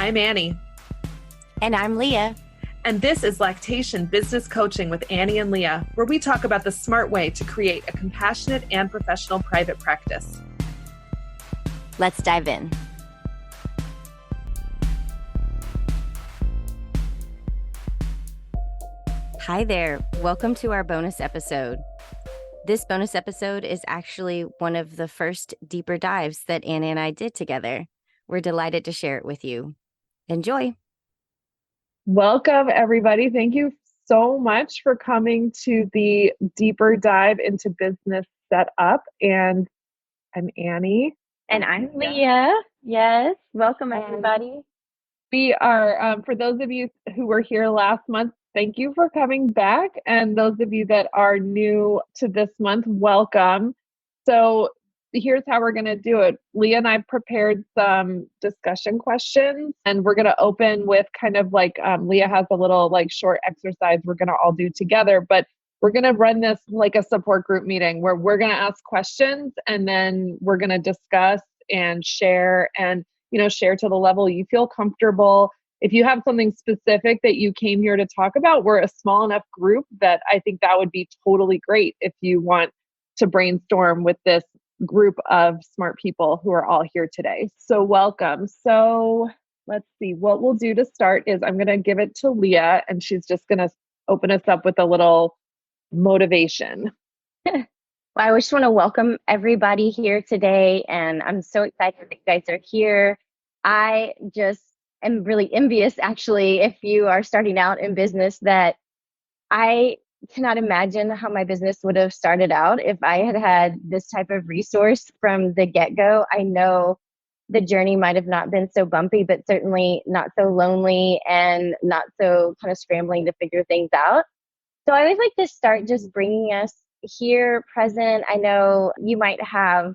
I'm Annie. And I'm Leah. And this is Lactation Business Coaching with Annie and Leah, where we talk about the smart way to create a compassionate and professional private practice. Let's dive in. Hi there. Welcome to our bonus episode. This bonus episode is actually one of the first deeper dives that Anna and I did together. We're delighted to share it with you. Enjoy. Welcome, everybody. Thank you so much for coming to the deeper dive into business setup. And I'm Annie. And I'm Leah. Yes. Welcome, everybody. We are, for those of you who were here last month, thank you for coming back. And those of you that are new to this month, welcome. So here's how we're going to do it. Leah and I prepared some discussion questions, and we're going to open with kind of like, Leah has a little like short exercise we're going to all do together, but we're going to run this like a support group meeting where we're going to ask questions and then we're going to discuss and share and, share to the level you feel comfortable. If you have something specific that you came here to talk about, we're a small enough group that I think that would be totally great if you want to brainstorm with this group of smart people who are all here today. So welcome. So let's see. What we'll do to start is I'm going to give it to Leah, and she's just going to open us up with a little motivation. Well, I just want to welcome everybody here today, and I'm so excited that you guys are here. I just am really envious, actually, if you are starting out in business, that I cannot imagine how my business would have started out if I had had this type of resource from the get-go. I know the journey might have not been so bumpy, but certainly not so lonely and not so kind of scrambling to figure things out. So I always like to start just bringing us here present. I know you might have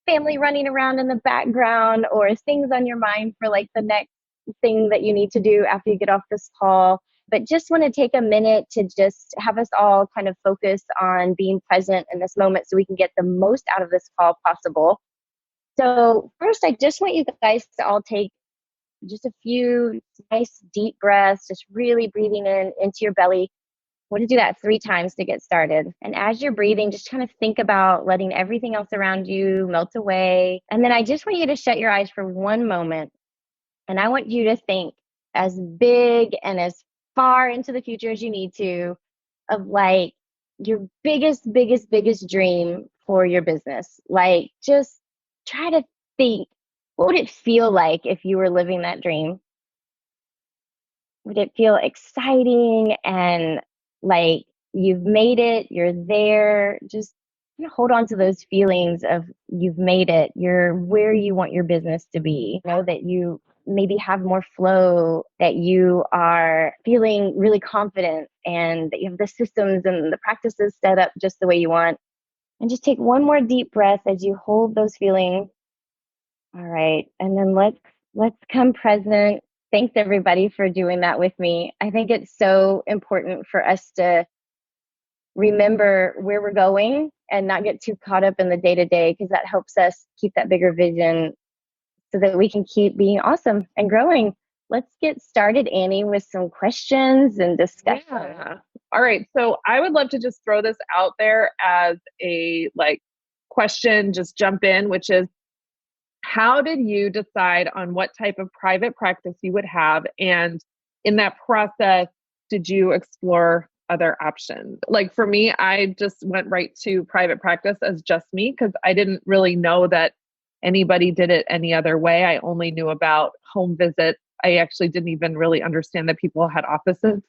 family running around in the background or things on your mind for like the next thing that you need to do after you get off this call. But just want to take a minute to just have us all kind of focus on being present in this moment so we can get the most out of this call possible. So first, I just want you guys to all take just a few nice deep breaths, just really breathing into your belly. We'll just do that 3 times to get started. And as you're breathing, just kind of think about letting everything else around you melt away. And then I just want you to shut your eyes for one moment. And I want you to think as big and as far into the future as you need to of like your biggest dream for your business. Like just try to think, what would it feel like if you were living that dream? Would it feel exciting and like you've made it, you're there? Just hold on to those feelings of you've made it, you're where you want your business to be. Know that you maybe have more flow, that you are feeling really confident, and that you have the systems and the practices set up just the way you want. And just take one more deep breath as you hold those feelings. All right. And then let's come present. Thanks everybody for doing that with me. I think it's so important for us to remember where we're going and not get too caught up in the day-to-day, because that helps us keep that bigger vision so that we can keep being awesome and growing. Let's get started, Annie, with some questions and discussion. Yeah. All right. So I would love to just throw this out there as a question, just jump in, which is, how did you decide on what type of private practice you would have? And in that process, did you explore other options? Like for me, I just went right to private practice as just me because I didn't really know that anybody did it any other way. I only knew about home visits. I actually didn't even really understand that people had offices.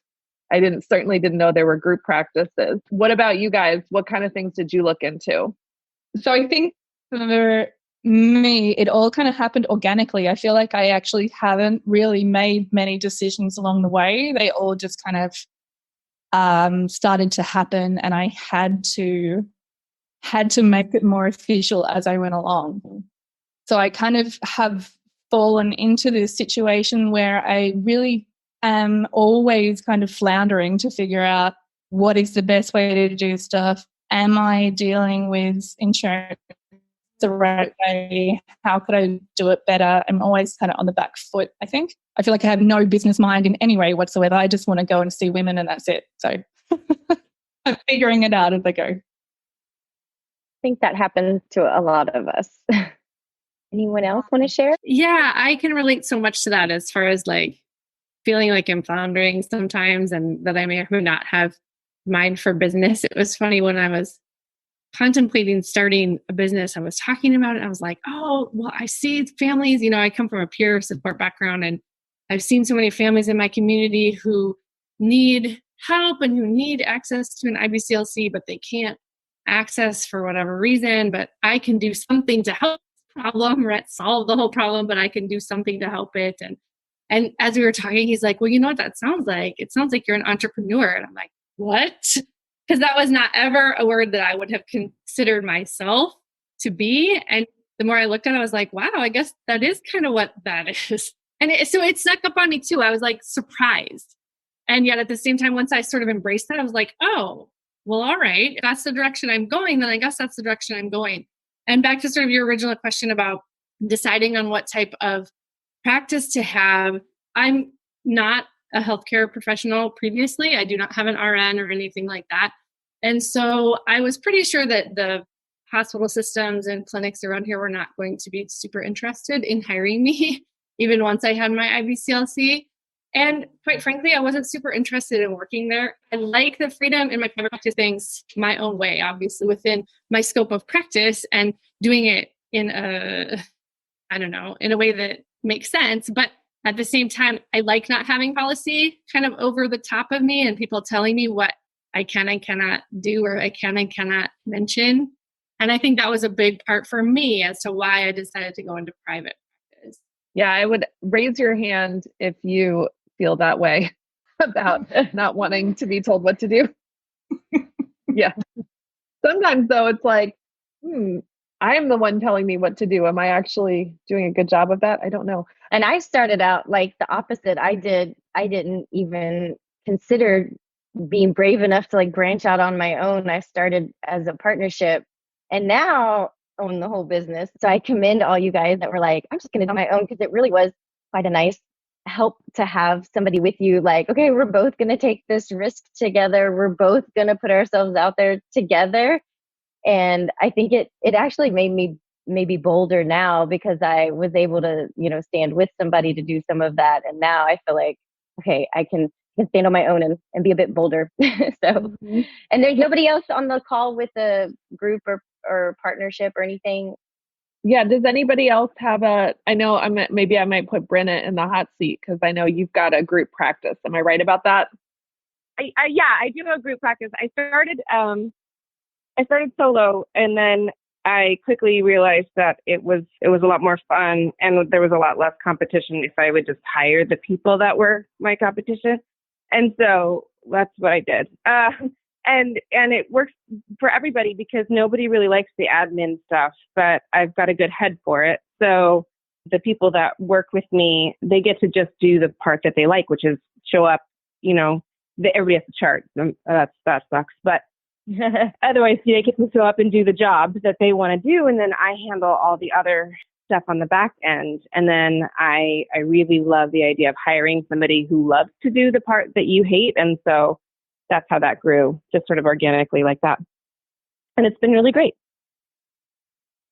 I certainly didn't know there were group practices. What about you guys? What kind of things did you look into? So I think for me, it all kind of happened organically. I feel like I actually haven't really made many decisions along the way. They all just kind of started to happen, and I had to make it more official as I went along. So I kind of have fallen into this situation where I really am always kind of floundering to figure out what is the best way to do stuff. Am I dealing with insurance the right way? How could I do it better? I'm always kind of on the back foot, I think. I feel like I have no business mind in any way whatsoever. I just want to go and see women and that's it. So I'm figuring it out as I go. I think that happens to a lot of us. Anyone else want to share? Yeah, I can relate so much to that as far as like feeling like I'm floundering sometimes and that I may or may not have mind for business. It was funny when I was contemplating starting a business, I was talking about it. I was like, oh, well, I see families, I come from a peer support background and I've seen so many families in my community who need help and who need access to an IBCLC, but they can't access for whatever reason. But I can do something to help the problem, right? Solve the whole problem, but I can do something to help it. And as we were talking, he's like, well, you know what that sounds like? It sounds like you're an entrepreneur. And I'm like, what? Because that was not ever a word that I would have considered myself to be. And the more I looked at it, I was like, wow, I guess that is kind of what that is. And so it snuck up on me too. I was like surprised. And yet at the same time, once I sort of embraced that, I was like, oh, well, all right, if that's the direction I'm going, then I guess that's the direction I'm going. And back to sort of your original question about deciding on what type of practice to have. I'm not a healthcare professional previously. I do not have an RN or anything like that. And so I was pretty sure that the hospital systems and clinics around here were not going to be super interested in hiring me, even once I had my IBCLC. And quite frankly, I wasn't super interested in working there. I like the freedom in my private practice things my own way, obviously within my scope of practice and doing it in in a way that makes sense. But at the same time, I like not having policy kind of over the top of me and people telling me what I can and cannot do or I can and cannot mention. And I think that was a big part for me as to why I decided to go into private practice. Yeah, I would raise your hand if you feel that way about not wanting to be told what to do. Yeah. Sometimes though, it's like, I am the one telling me what to do. Am I actually doing a good job of that? I don't know. And I started out like the opposite. I didn't even consider being brave enough to like branch out on my own. I started as a partnership and now own the whole business. So I commend all you guys that were like, I'm just going to do it on my own, because it really was quite a nice help to have somebody with you. Like, okay, we're both going to take this risk together. We're both going to put ourselves out there together. And I think it actually made me maybe bolder now, because I was able to, stand with somebody to do some of that. And now I feel like, okay, I can stand on my own and be a bit bolder. So, and there's nobody else on the call with a group or partnership or anything. Yeah. Does anybody else have I know maybe I might put Brenna in the hot seat because I know you've got a group practice. Am I right about that? Yeah, I do have a group practice. I started solo, and then I quickly realized that it was a lot more fun and there was a lot less competition if I would just hire the people that were my competition. And so that's what I did. And it works for everybody because nobody really likes the admin stuff, but I've got a good head for it. So the people that work with me, they get to just do the part that they like, which is show up, everybody has to chart. That sucks. But otherwise, they get to show up and do the job that they want to do. And then I handle all the other stuff on the back end. And then I really love the idea of hiring somebody who loves to do the part that you hate. And so that's how that grew, just sort of organically like that. And it's been really great.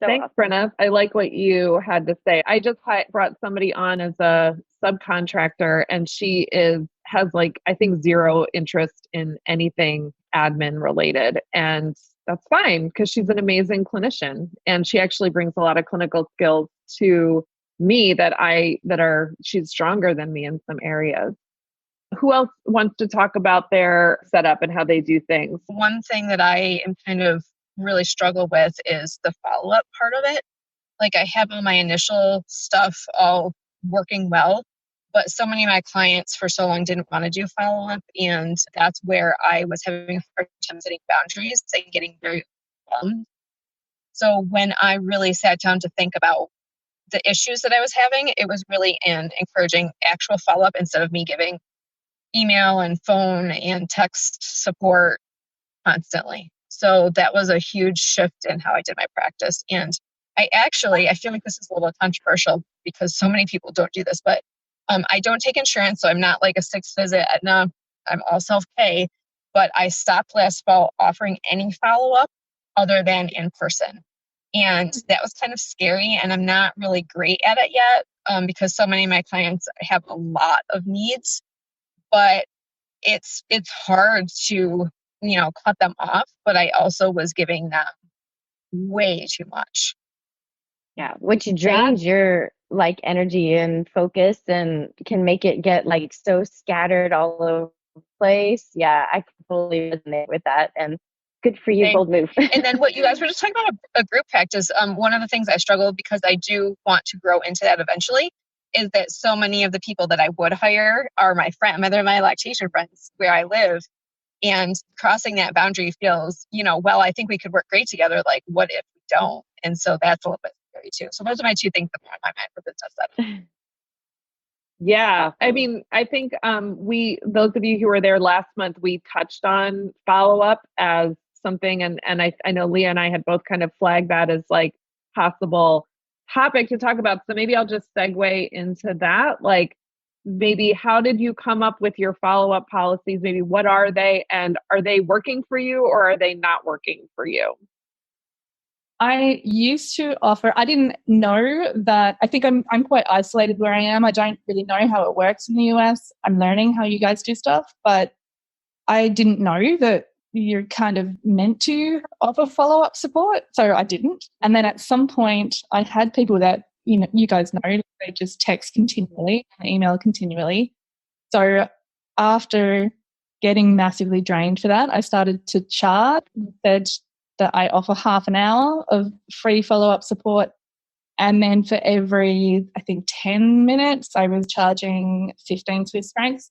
So thanks, Brenna. I like what you had to say. I just brought somebody on as a subcontractor, and she has I think zero interest in anything admin related. And that's fine because she's an amazing clinician. And she actually brings a lot of clinical skills to me she's stronger than me in some areas. Who else wants to talk about their setup and how they do things? One thing that I am kind of really struggle with is the follow-up part of it. Like, I have all my initial stuff all working well, but so many of my clients for so long didn't want to do follow-up, and that's where I was having a hard time setting boundaries and getting very overwhelmed. So when I really sat down to think about the issues that I was having, it was really in encouraging actual follow-up instead of me giving email and phone and text support constantly. So that was a huge shift in how I did my practice. And I feel like this is a little controversial because so many people don't do this, but I don't take insurance. So I'm not like a 6th visit. No, I'm all self-pay, but I stopped last fall offering any follow-up other than in person. And that was kind of scary. And I'm not really great at it yet because so many of my clients have a lot of needs, but it's hard to, cut them off. But I also was giving them way too much. Yeah, which drains your like energy and focus and can make it get like so scattered all over the place. Yeah, I can fully resonate with that. And good for you, bold move. And then what you guys were just talking about a group practice. One of the things I struggle because I do want to grow into that eventually is that so many of the people that I would hire are my they're my lactation friends where I live. And crossing that boundary feels, well, I think we could work great together. Like, what if we don't? And so that's a little bit scary too. So those are my 2 things that are on my mind for business setup. Yeah. I mean, I think those of you who were there last month, we touched on follow-up as something. And I know Leah and I had both kind of flagged that as like possible topic to talk about. So maybe I'll just segue into that. Like, maybe how did you come up with your follow-up policies? Maybe what are they, and are they working for you or are they not working for you? I used to offer, I didn't know that, I think I'm quite isolated where I am. I don't really know how it works in the US. I'm learning how you guys do stuff, but I didn't know that you're kind of meant to offer follow-up support. So I didn't. And then at some point I had people that, you guys know, they just text continually and email continually. So after getting massively drained for that, I started to charge and said that I offer half an hour of free follow-up support. And then for every, I think, 10 minutes, I was charging 15 Swiss francs.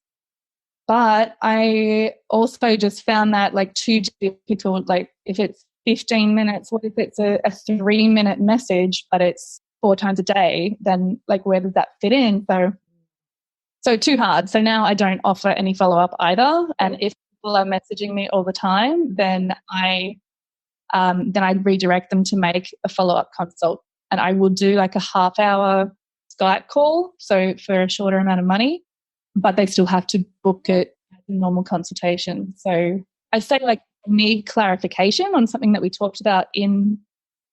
But I also just found that like too difficult. Like if it's 15 minutes, what if it's a 3-minute message, but it's 4 times a day, then like where does that fit in? So too hard. So now I don't offer any follow-up either. And if people are messaging me all the time, then I redirect them to make a follow-up consult. And I will do like a half-hour Skype call, so for a shorter amount of money, but they still have to book it as a normal consultation. So I say like need clarification on something that we talked about in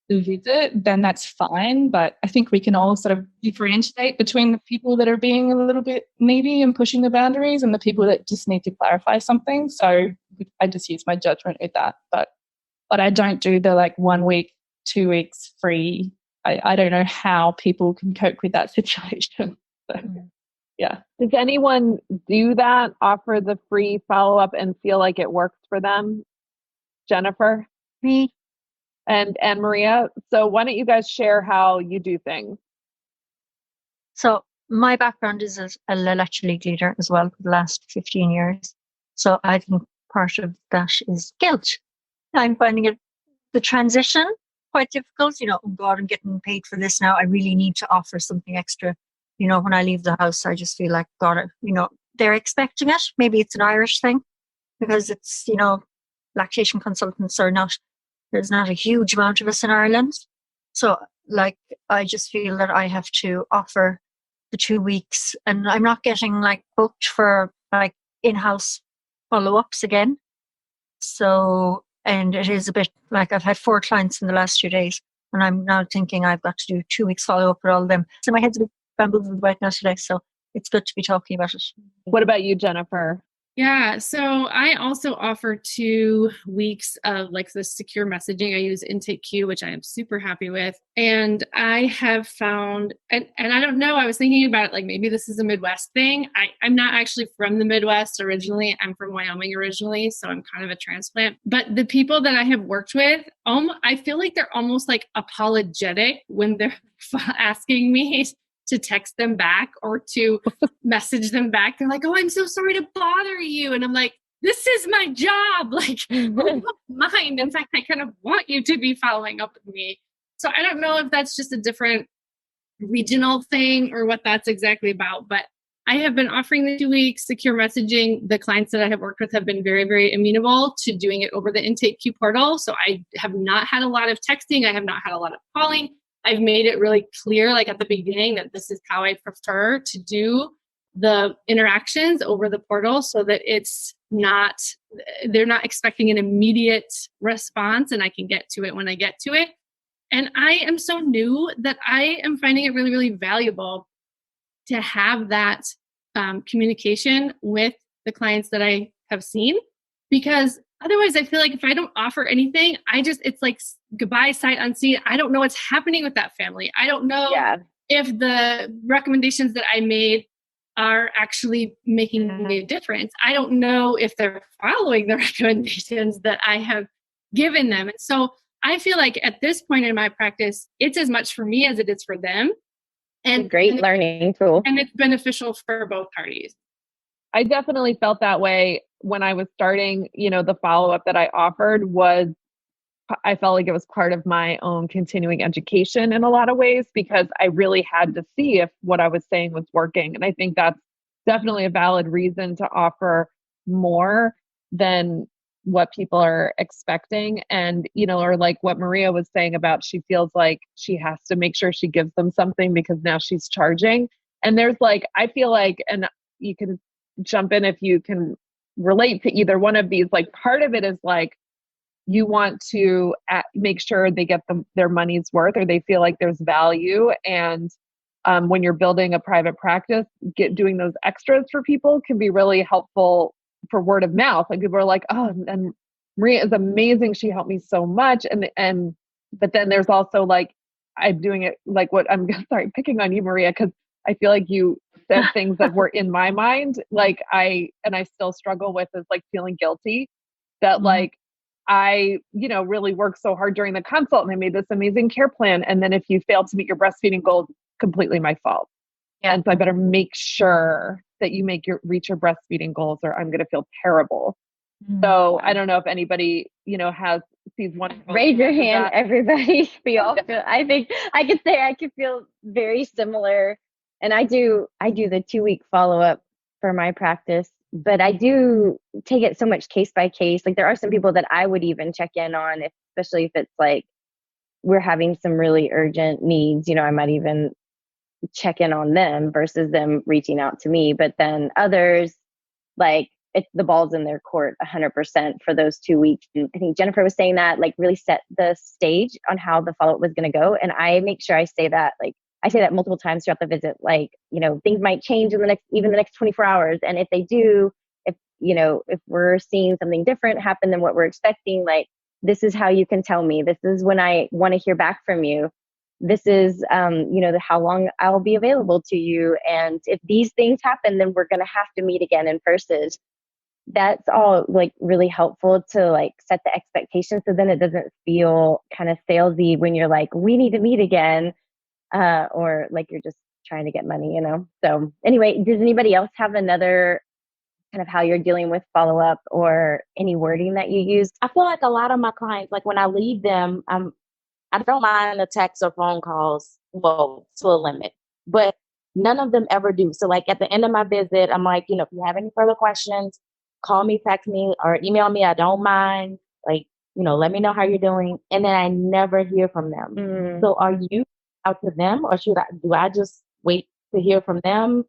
the visit, then that's fine. But I think we can all sort of differentiate between the people that are being a little bit needy and pushing the boundaries and the people that just need to clarify something. So I just use my judgment with that. But I don't do the like 1 week, 2 weeks free. I don't know how people can cope with that situation. So, yeah. Does anyone do that, offer the free follow-up and feel like it works for them? Jennifer? Me. And Maria? So why don't you guys share how you do things? So my background is as a lecture league leader as well for the last 15 years. So I think part of that is guilt. I'm finding it, the transition, quite difficult. Oh God, I'm getting paid for this now. I really need to offer something extra. When I leave the house, I just feel like, God, they're expecting it. Maybe it's an Irish thing because it's, lactation consultants are not, there's not a huge amount of us in Ireland. So like, I just feel that I have to offer the 2 weeks and I'm not getting like booked for like in-house follow-ups again. So, and it is a bit like I've had 4 clients in the last 2 days and I'm now thinking I've got to do 2 weeks follow-up with all of them. So my head's a bit bamboozled right now today. So it's good to be talking about it. What about you, Jennifer? Yeah, so I also offer 2 weeks of like the secure messaging. I use Intake Q, which I am super happy with. And I have found, and I don't know, I was thinking about it, like maybe this is a Midwest thing. I'm not actually from the Midwest originally. I'm from Wyoming originally, so I'm kind of a transplant. But the people that I have worked with, I feel like they're almost like apologetic when they're asking me to text them back or to message them back. They're like, oh, I'm so sorry to bother you. And I'm like, this is my job. Like, I don't mind. In fact, I kind of want you to be following up with me. So I don't know if that's just a different regional thing or what that's exactly about, but I have been offering the 2 weeks secure messaging. The clients that I have worked with have been very, very amenable to doing it over the Intake Q portal. So I have not had a lot of texting. I have not had a lot of calling. I've made it really clear, like at the beginning, that this is how I prefer to do the interactions over the portal, so that they're not expecting an immediate response and I can get to it when I get to it. And I am so new that I am finding it really, really valuable to have that communication with the clients that I have seen, because otherwise I feel like if I don't offer anything, it's like goodbye, sight unseen. I don't know what's happening with that family. I don't know if the recommendations that I made are actually making a difference. I don't know if they're following the recommendations that I have given them. And so I feel like at this point in my practice, it's as much for me as it is for them. And great learning tool. And it's beneficial for both parties. I definitely felt that way when I was starting. The follow-up that I offered I felt like it was part of my own continuing education in a lot of ways, because I really had to see if what I was saying was working. And I think that's definitely a valid reason to offer more than what people are expecting. And, or like what Maria was saying about, she feels like she has to make sure she gives them something because now she's charging. And there's I feel like, and you can jump in if you can relate to either one of these, part of it is you want to make sure they get their money's worth, or they feel like there's value. And when you're building a private practice, doing those extras for people can be really helpful for word of mouth. People are like, oh, and Maria is amazing. She helped me so much. But then there's also I'm doing it sorry, picking on you, Maria, because I feel like you said things that were in my mind. I still struggle with is feeling guilty that I, really worked so hard during the consult and I made this amazing care plan. And then if you fail to meet your breastfeeding goals, completely my fault. Yeah. And so I better make sure that you reach your breastfeeding goals, or I'm going to feel terrible. Mm-hmm. So I don't know if anybody, sees one. Raise your hand, everybody. I think I could say I could feel very similar. And I do the 2-week follow-up for my practice, but I do take it so much case by case. There are some people that I would even check in on, especially if it's we're having some really urgent needs. I might even check in on them versus them reaching out to me. But then others, it's the ball's in their court 100% for those 2 weeks. And I think Jennifer was saying that really set the stage on how the follow-up was going to go. And I make sure I say that I say that multiple times throughout the visit, things might change in the next 24 hours. And if they do, if we're seeing something different happen than what we're expecting, this is how you can tell me. This is when I want to hear back from you. This is, how long I'll be available to you. And if these things happen, then we're going to have to meet again in person. That's all really helpful to set the expectation. So then it doesn't feel kind of salesy when you're we need to meet again. Or you're just trying to get money, So anyway, does anybody else have another kind of how you're dealing with follow-up or any wording that you use? I feel like a lot of my clients, when I leave them, I don't mind the text or phone calls, well, to a limit, but none of them ever do. So at the end of my visit, I'm if you have any further questions, call me, text me, or email me. I don't mind. Let me know how you're doing. And then I never hear from them. Mm. So are you out to them, or do I just wait to hear from them?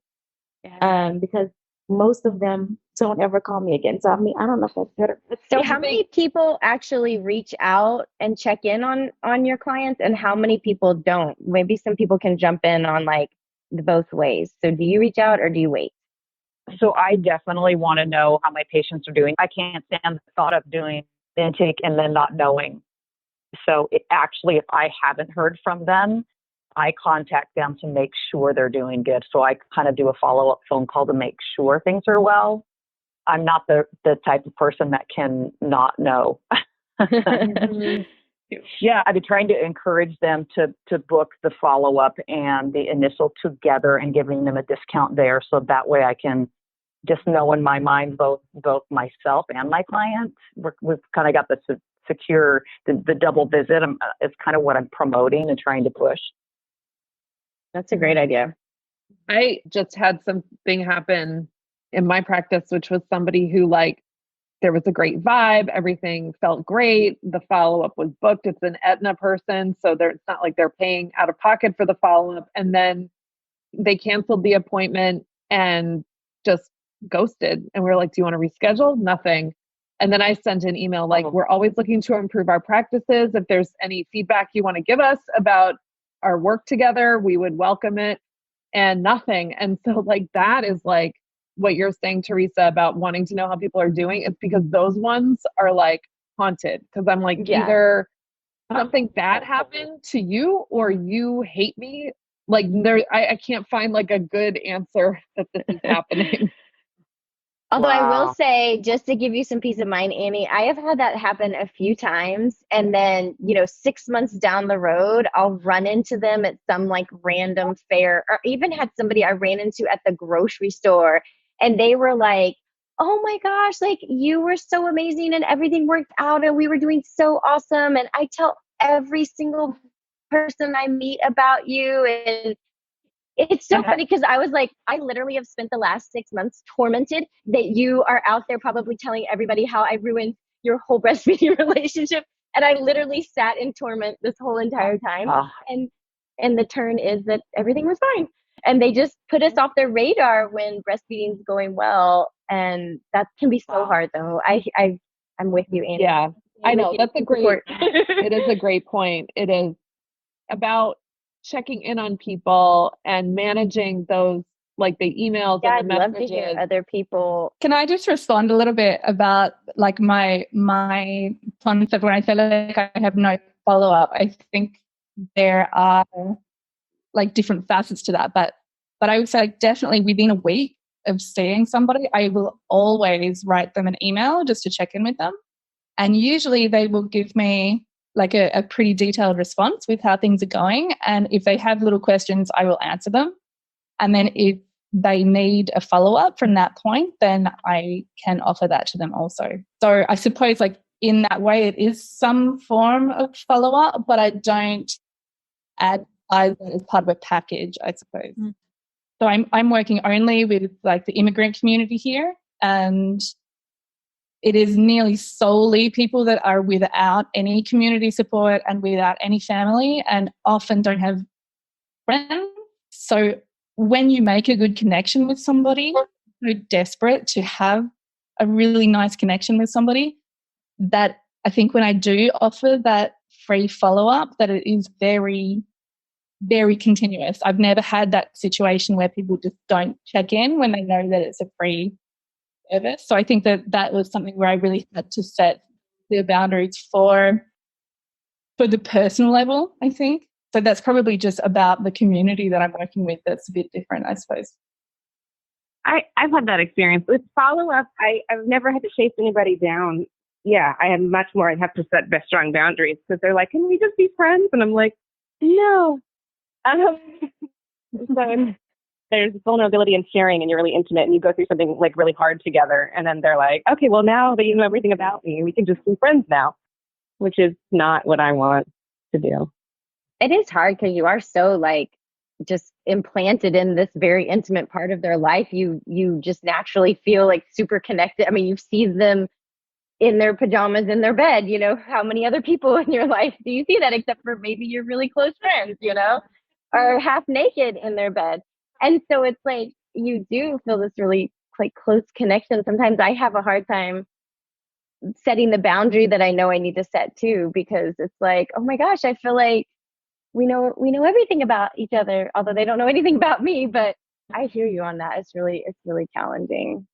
Yeah. Because most of them don't ever call me again. So I don't know if that's better. So how many people actually reach out and check in on your clients, and how many people don't? Maybe some people can jump in on both ways. So do you reach out or do you wait? So I definitely want to know how my patients are doing. I can't stand the thought of doing the intake and then not knowing. So if I haven't heard from them, I contact them to make sure they're doing good. So I kind of do a follow-up phone call to make sure things are well. I'm not the type of person that can not know. Yeah, I've been trying to encourage them to book the follow-up and the initial together and giving them a discount there. So that way I can just know in my mind both myself and my client. We've kind of got the secure, the double visit. It's kind of what I'm promoting and trying to push. That's a great idea. I just had something happen in my practice, which was somebody who there was a great vibe. Everything felt great. The follow-up was booked. It's an Aetna person, so it's not like they're paying out of pocket for the follow-up. And then they canceled the appointment and just ghosted. And we were like, do you want to reschedule? Nothing. And then I sent an email like, we're always looking to improve our practices. If there's any feedback you want to give us about our work together, we would welcome it. And nothing. And so like that is like what you're saying, Teresa, about wanting to know how people are doing. It's because those ones are like haunted. Because I'm like, either something bad happened to you or you hate me. Like I can't find like a good answer that this is happening. Although I will say, just to give you some peace of mind, Annie, I have had that happen a few times. And then, 6 months down the road, I'll run into them at some like random fair, or even had somebody I ran into at the grocery store. And they were like, oh my gosh, like you were so amazing and everything worked out and we were doing so awesome. And I tell every single person I meet about you. And it's so funny because I was like, I literally have spent the last 6 months tormented that you are out there probably telling everybody how I ruined your whole breastfeeding relationship. And I literally sat in torment this whole entire time. And the turn is that everything was fine. And they just put us off their radar when breastfeeding's going well. And that can be so hard though. I'm with you, Annie. Yeah, I know. That's it is a great point. It is about checking in on people and managing those, like the emails and the messages. I'd love to hear other people. Can I just respond a little bit about like my concept when I say like I have no follow-up? I think there are like different facets to that, but I would say like definitely within a week of seeing somebody, I will always write them an email just to check in with them. And usually they will give me like a pretty detailed response with how things are going. And if they have little questions, I will answer them. And then if they need a follow-up from that point, then I can offer that to them also. So I suppose like in that way, it is some form of follow-up, but I don't add either as part of a package, I suppose. So I'm working only with like the immigrant community here, and it is nearly solely people that are without any community support and without any family and often don't have friends. So when you make a good connection with somebody, you're desperate to have a really nice connection with somebody, that I think when I do offer that free follow-up, that it is very, very continuous. I've never had that situation where people just don't check in when they know that it's a free service. So I think that was something where I really had to set the boundaries for the personal level, I think. So that's probably just about the community that I'm working with that's a bit different, I suppose. I've had that experience. With follow-up, I've never had to chase anybody down. Yeah, I had much more. I'd have to set strong boundaries because they're like, can we just be friends? And I'm like, no. So there's vulnerability and sharing, and you're really intimate, and you go through something like really hard together. And then they're like, okay, well, now that you know everything about me, we can just be friends now, which is not what I want to do. It is hard because you are so like just implanted in this very intimate part of their life. You just naturally feel like super connected. I mean, you see them in their pajamas in their bed. How many other people in your life do you see that except for maybe your really close friends, or half naked in their bed? And so it's like you do feel this really like close connection. Sometimes I have a hard time setting the boundary that I know I need to set too, because it's like, oh my gosh, I feel like we know everything about each other, although they don't know anything about me. But I hear you on that. It's really challenging.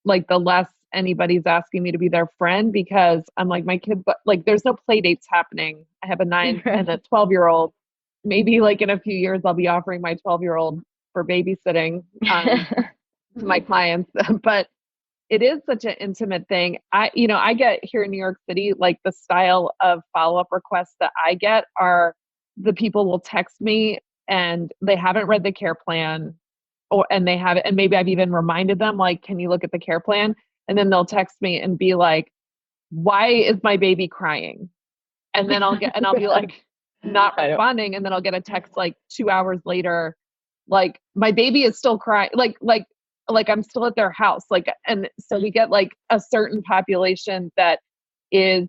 Like the less anybody's asking me to be their friend, because I'm like, my kids, like there's no play dates happening. I have a 9 and a 12-year-old. Maybe like in a few years, I'll be offering my 12-year-old for babysitting to my clients. But it is such an intimate thing. I get here in New York City, like the style of follow-up requests that I get are the people will text me and they haven't read the care plan, and maybe I've even reminded them, like, can you look at the care plan? And then they'll text me and be like, why is my baby crying? And then I'll be like, not responding. And then I'll get a text like 2 hours later, like, my baby is still crying. Like like I'm still at their house. Like, and so we get like a certain population that is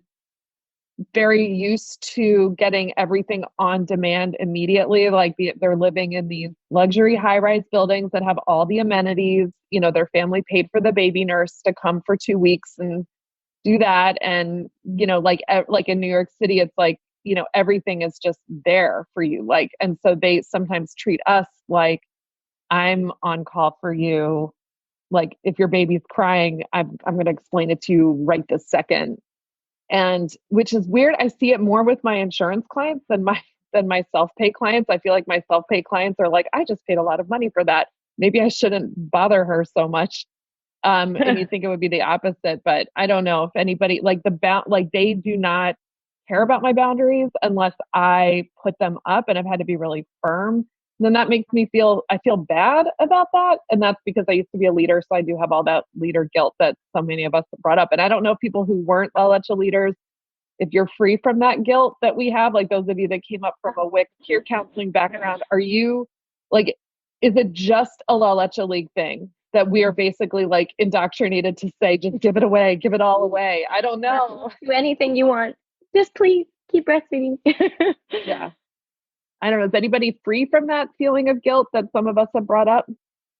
very used to getting everything on demand immediately. Like they're living in these luxury high-rise buildings that have all the amenities. You know, their family paid for the baby nurse to come for 2 weeks and do that. And, you know, like in New York City, it's like, you know, everything is just there for you. Like, and so they sometimes treat us like, I'm on call for you. Like if your baby's crying, I'm going to explain it to you right this second. And which is weird. I see it more with my insurance clients than my self-pay clients. I feel like my self-pay clients are like, I just paid a lot of money for that. Maybe I shouldn't bother her so much. And you think it would be the opposite, but I don't know if anybody like they do not care about my boundaries unless I put them up, and I've had to be really firm. Then that makes me I feel bad about that. And that's because I used to be a leader. So I do have all that leader guilt that so many of us brought up. And I don't know if people who weren't La Leche leaders, if you're free from that guilt that we have, like those of you that came up from a WIC peer counseling background, are you like, is it just a La Leche League thing that we are basically like indoctrinated to say, just give it away, give it all away? I don't know. Do anything you want. Just please keep breastfeeding. Yeah. I don't know. Is anybody free from that feeling of guilt that some of us have brought up?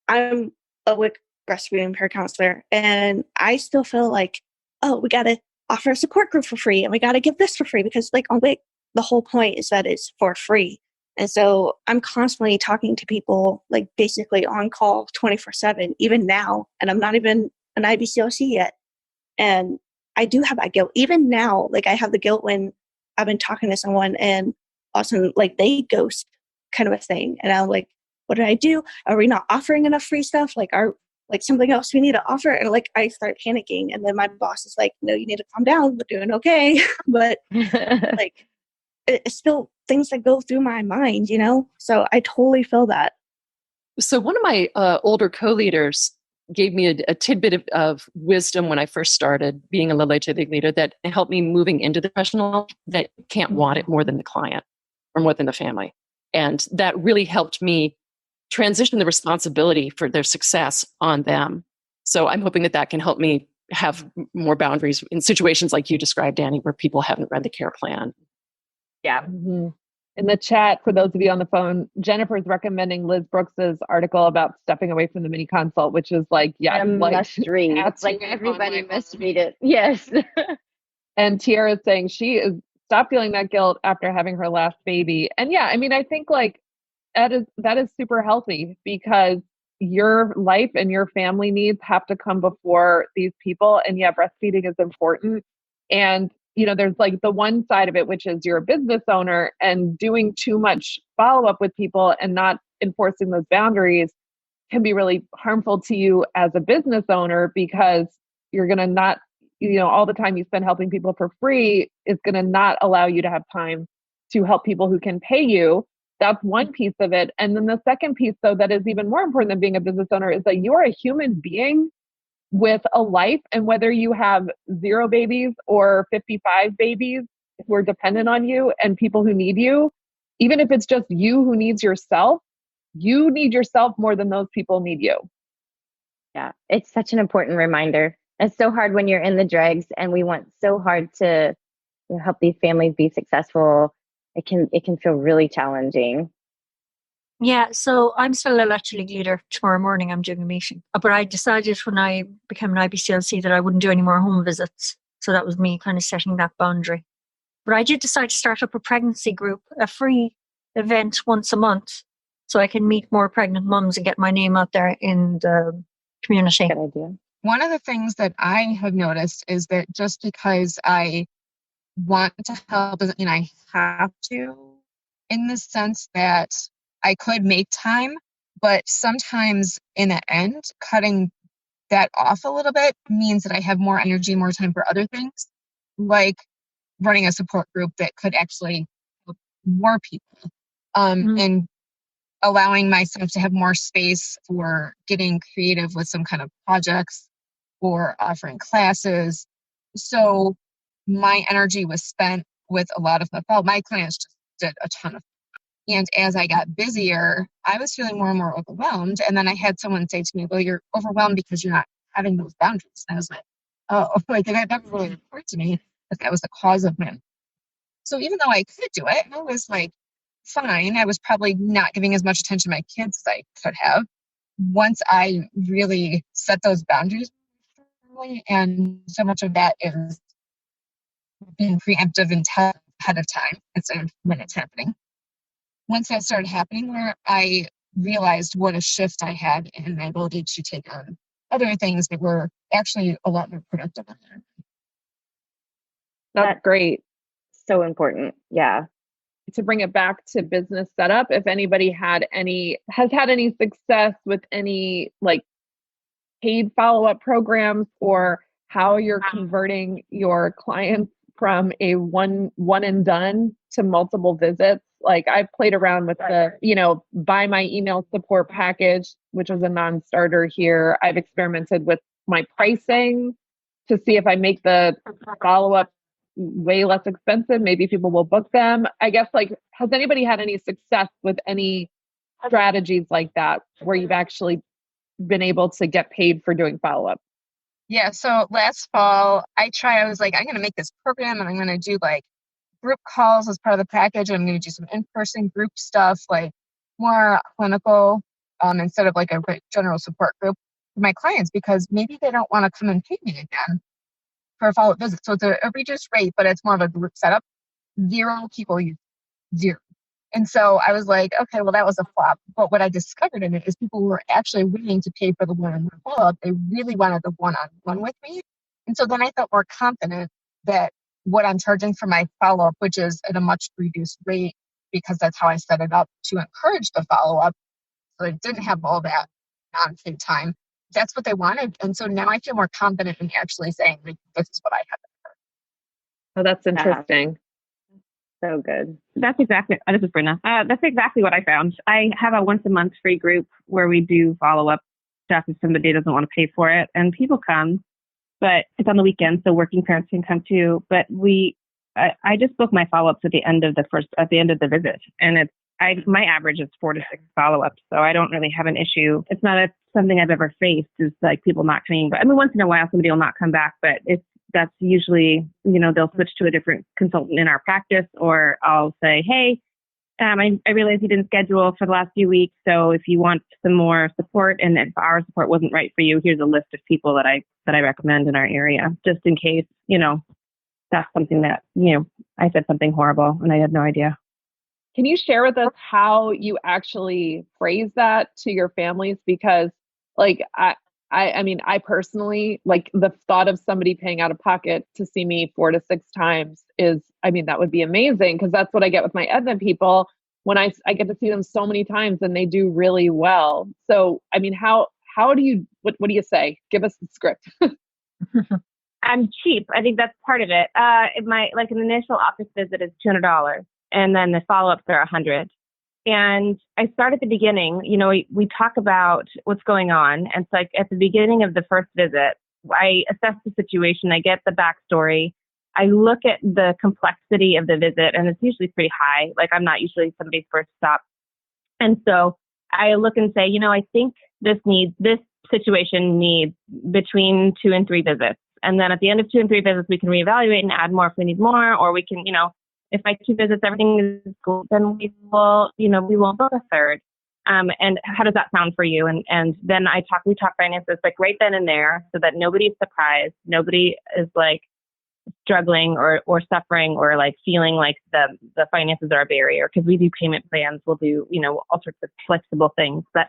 I'm a WIC breastfeeding peer counselor, and I still feel like, oh, we got to offer a support group for free, and we got to give this for free, because like on WIC, the whole point is that it's for free. And so I'm constantly talking to people, like basically on call 24/7, even now, and I'm not even an IBCLC yet. And I do have that guilt. Even now, like I have the guilt when I've been talking to someone and also like they ghost kind of a thing. And I'm like, what did I do? Are we not offering enough free stuff? Like like something else we need to offer? And like I start panicking, and then my boss is like, no, you need to calm down. We're doing okay. But like it's still things that go through my mind, you know? So I totally feel that. So one of my older co-leaders gave me a tidbit of wisdom when I first started being a La Leche League leader that helped me moving into the professional, that you can't want it more than the client or more than the family. And that really helped me transition the responsibility for their success on them. So I'm hoping that can help me have more boundaries in situations like you described, Danny, where people haven't read the care plan. Yeah. Mm-hmm. In the chat, for those of you on the phone, Jennifer's recommending Liz Brooks's article about stepping away from the mini consult, which is like, yeah, must read. Like everybody must read it. Yes. And Tiara is saying she is stop feeling that guilt after having her last baby. And yeah, I mean, I think like that is super healthy, because your life and your family needs have to come before these people. And yeah, breastfeeding is important. And you know, there's like the one side of it, which is you're a business owner, and doing too much follow-up with people and not enforcing those boundaries can be really harmful to you as a business owner, because you're going to not, you know, all the time you spend helping people for free is going to not allow you to have time to help people who can pay you. That's one piece of it. And then the second piece, though, that is even more important than being a business owner, is that you're a human being with a life. And whether you have 0 babies or 55 babies who are dependent on you and people who need you, even if it's just you who needs yourself, you need yourself more than those people need you. Yeah, it's such an important reminder. It's so hard when you're in the dregs, and we want so hard to help these families be successful. It can feel really challenging. Yeah, so I'm still a Leche League leader. Tomorrow morning I'm doing a meeting. But I decided when I became an IBCLC that I wouldn't do any more home visits. So that was me kind of setting that boundary. But I did decide to start up a pregnancy group, a free event once a month, so I can meet more pregnant mums and get my name out there in the community. Good idea. One of the things that I have noticed is that just because I want to help doesn't mean I have to, in the sense that I could make time, but sometimes in the end, cutting that off a little bit means that I have more energy, more time for other things, like running a support group that could actually help more people, and allowing myself to have more space for getting creative with some kind of projects or offering classes. So my energy was spent with a lot of my clients just did a ton of And as I got busier, I was feeling more and more overwhelmed. And then I had someone say to me, well, you're overwhelmed because you're not having those boundaries. And I was like, oh, like that never really occurred to me that that was the cause of it. So even though I could do it, I was like, fine. I was probably not giving as much attention to my kids as I could have. Once I really set those boundaries, and so much of that is being preemptive and tell ahead of time instead of when it's happening. Once that started happening, where I realized what a shift I had in my ability to take on other things that were actually a lot more productive. That's great. So important. Yeah. To bring it back to business setup, if anybody has had any success with any like paid follow-up programs, or how you're converting your clients from a one and done to multiple visits. Like I've played around with the, buy my email support package, which is a non-starter here. I've experimented with my pricing to see if I make the follow-up way less expensive, maybe people will book them. I guess, like, has anybody had any success with any strategies like that where you've actually been able to get paid for doing follow-up? Yeah, so last fall, I was like, I'm going to make this program and I'm going to do like group calls as part of the package. And I'm going to do some in-person group stuff, like more clinical instead of like a general support group for my clients, because maybe they don't want to come and pay me again for a follow-up visit. So it's a reduced rate, but it's more of a group setup. 0 people use 0. And so I was like, okay, well, that was a flop. But what I discovered in it is people were actually willing to pay for the one-on-one follow-up. They really wanted the one-on-one with me. And so then I felt more confident that what I'm charging for my follow-up, which is at a much reduced rate, because that's how I set it up to encourage the follow-up, so I didn't have all that non-paid time. That's what they wanted. And so now I feel more confident in actually saying, like, this is what I have. Oh, that's interesting. So good. That's exactly, this is Brenda. That's exactly what I found. I have a once a month free group where we do follow up stuff if somebody doesn't want to pay for it. And people come, but it's on the weekend, so working parents can come too. But I just book my follow ups at the end of the visit. And my average is 4 to 6 follow-ups, so I don't really have an issue. It's not something I've ever faced, is like people not coming. But I mean, once in a while somebody will not come back, but that's usually, they'll switch to a different consultant in our practice, or I'll say, hey, I realize you didn't schedule for the last few weeks, so if you want some more support and if our support wasn't right for you, here's a list of people that I recommend in our area, just in case, that's something that, I said something horrible and I had no idea. Can you share with us how you actually phrase that to your families? Because like, I mean, I personally, like, the thought of somebody paying out of pocket to see me 4 to 6 times that would be amazing, because that's what I get with my Aetna people when I get to see them so many times and they do really well. So, I mean, how do you, what do you say? Give us the script. I'm cheap. I think that's part of it. An initial office visit is $200, and then the follow-ups are $100. And I start at the beginning. We talk about what's going on. And so at the beginning of the first visit, I assess the situation. I get the backstory. I look at the complexity of the visit, and it's usually pretty high. Like, I'm not usually somebody's first stop. And so I look and say, I think this situation needs between 2 and 3 visits. And then at the end of 2 and 3 visits, we can reevaluate and add more if we need more, or we can, if by 2 visits everything is good, then we will book a third. And how does that sound for you? And then we talk finances like right then and there, so that nobody's surprised, nobody is like struggling or suffering or like feeling like the finances are a barrier, because we do payment plans, we'll do all sorts of flexible things. But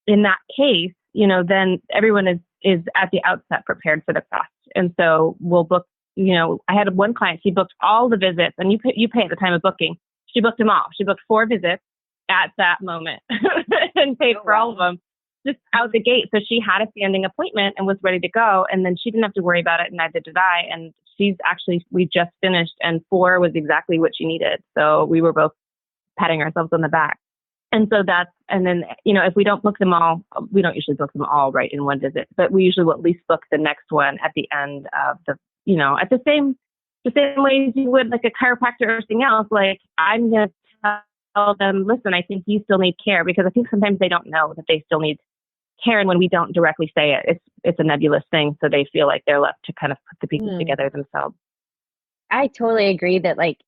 in that case, then everyone is at the outset prepared for the cost, and so we'll book. I had one client, she booked all the visits, and you pay at the time of booking. She booked them all. She booked 4 visits at that moment and paid for all of them just out the gate. So she had a standing appointment and was ready to go. And then she didn't have to worry about it, and neither did I. And we just finished, and 4 was exactly what she needed. So we were both patting ourselves on the back. And so if we don't book them all, we don't usually book them all right in one visit, but we usually will at least book the next one at the end of at the same way as you would like a chiropractor or something else. Like, I'm going to tell them, listen, I think you still need care, because I think sometimes they don't know that they still need care. And when we don't directly say it, it's a nebulous thing. So they feel like they're left to kind of put the pieces together themselves. I totally agree that like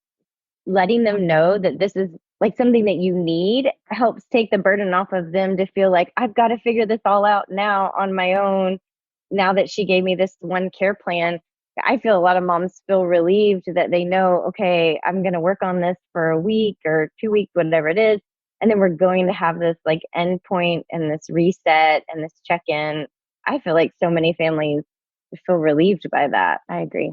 letting them know that this is like something that you need helps take the burden off of them to feel like I've got to figure this all out now on my own. Now that she gave me this one care plan, I feel a lot of moms feel relieved that they know, okay, I'm going to work on this for a week or 2 weeks, whatever it is. And then we're going to have this like end point and this reset and this check in. I feel like so many families feel relieved by that. I agree.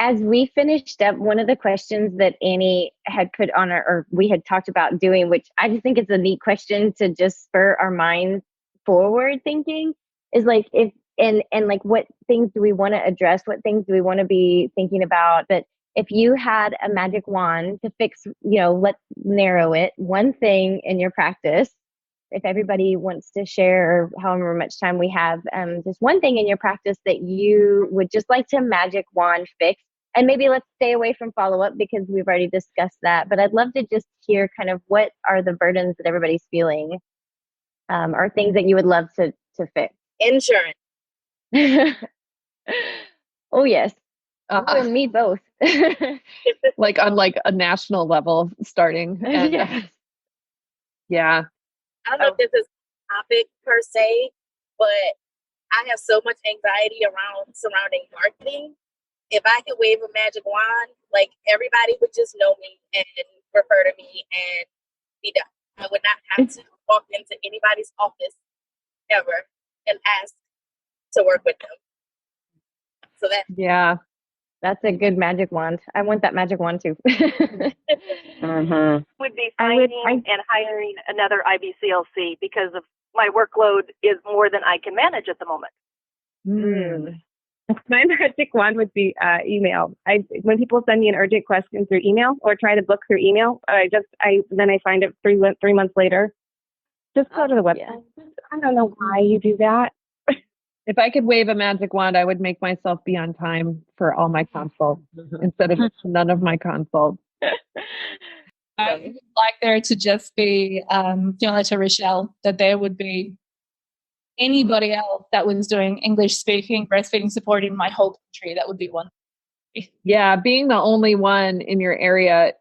As we finished up, one of the questions that Annie had put on or we had talked about doing, which I just think it's a neat question to just spur our minds forward thinking, is like if and like what things do we want to address? What things do we want to be thinking about? But if you had a magic wand to fix, let's narrow it, one thing in your practice, if everybody wants to share or however much time we have, just one thing in your practice that you would just like to magic wand fix. And maybe let's stay away from follow-up because we've already discussed that. But I'd love to just hear kind of what are the burdens that everybody's feeling or things that you would love to fix. Insurance. Oh, yes. You and me both. Like on like a national level starting. And, Yes. Yeah. I don't know if this is a topic per se, but I have so much anxiety surrounding marketing. If I could wave a magic wand, like everybody would just know me and refer to me and be done. I would not have to walk into anybody's office ever and ask to work with them. So That's a good magic wand. I want that magic wand too. Would be finding and hiring another IBCLC because of my workload is more than I can manage at the moment. My magic wand would be email. When people send me an urgent question through email or try to book through email, then I find it 3 months later. Just go to the website. Yeah. I don't know why you do that. If I could wave a magic wand, I would make myself be on time for all my consults instead of none of my consults. I would like there to just be, similar to Rochelle, that there would be anybody else that was doing English speaking breastfeeding support in my whole country. That would be one. Yeah, being the only one in your area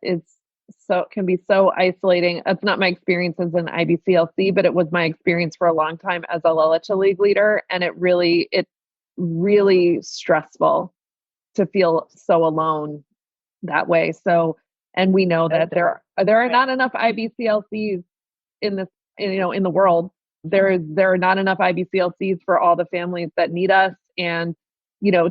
can be so isolating. That's not my experience as an IBCLC, but it was my experience for a long time as a Lactation League leader, and it's really stressful to feel so alone that way. So, and we know that there are not enough IBCLCs in the world. There are not enough IBCLCs for all the families that need us. And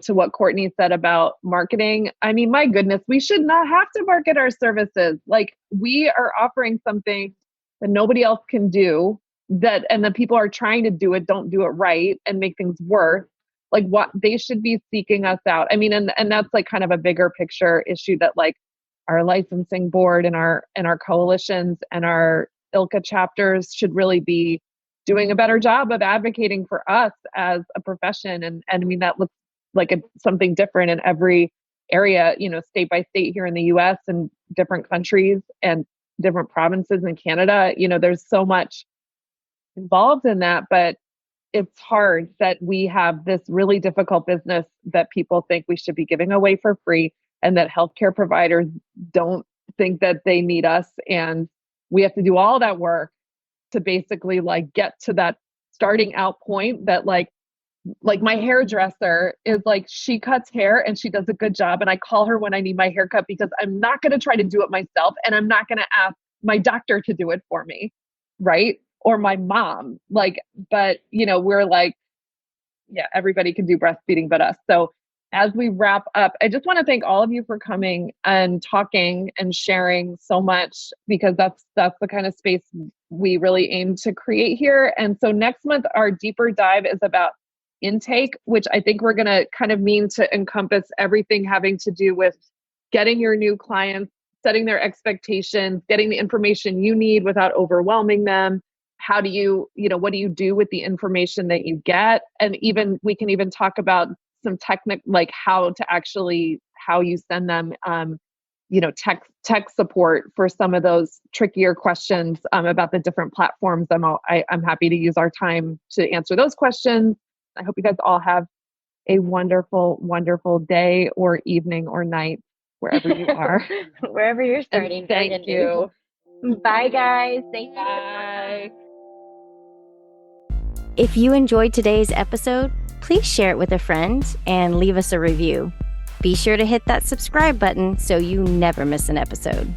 to what Courtney said about marketing, I mean, my goodness, we should not have to market our services. Like, we are offering something that nobody else can do, and the people are trying to do it, don't do it right and make things worse. Like, what they should be seeking us out. I mean, and that's like kind of a bigger picture issue that like our licensing board and our coalitions and our ILCA chapters should really be doing a better job of advocating for us as a profession. And I mean, that looks like something different in every area, state by state here in the US and different countries and different provinces in Canada. There's so much involved in that, but it's hard that we have this really difficult business that people think we should be giving away for free, and that healthcare providers don't think that they need us. And we have to do all that work to basically like get to that starting out point that like my hairdresser is like, she cuts hair and she does a good job. And I call her when I need my haircut because I'm not going to try to do it myself. And I'm not going to ask my doctor to do it for me. Right. Or my mom, but we're like, yeah, everybody can do breastfeeding but us. So as we wrap up, I just want to thank all of you for coming and talking and sharing so much, because that's the kind of space we really aim to create here. And so next month, our deeper dive is about intake, which I think we're going to kind of mean to encompass everything having to do with getting your new clients, setting their expectations, getting the information you need without overwhelming them. How do you, what do you do with the information that you get? And we can even talk about some technical, like how you send them, tech support for some of those trickier questions about the different platforms. I'm happy to use our time to answer those questions. I hope you guys all have a wonderful, wonderful day or evening or night, wherever you are. Wherever you're starting. And thank you. Bye, guys. Thank you. Bye. If you enjoyed today's episode, please share it with a friend and leave us a review. Be sure to hit that subscribe button so you never miss an episode.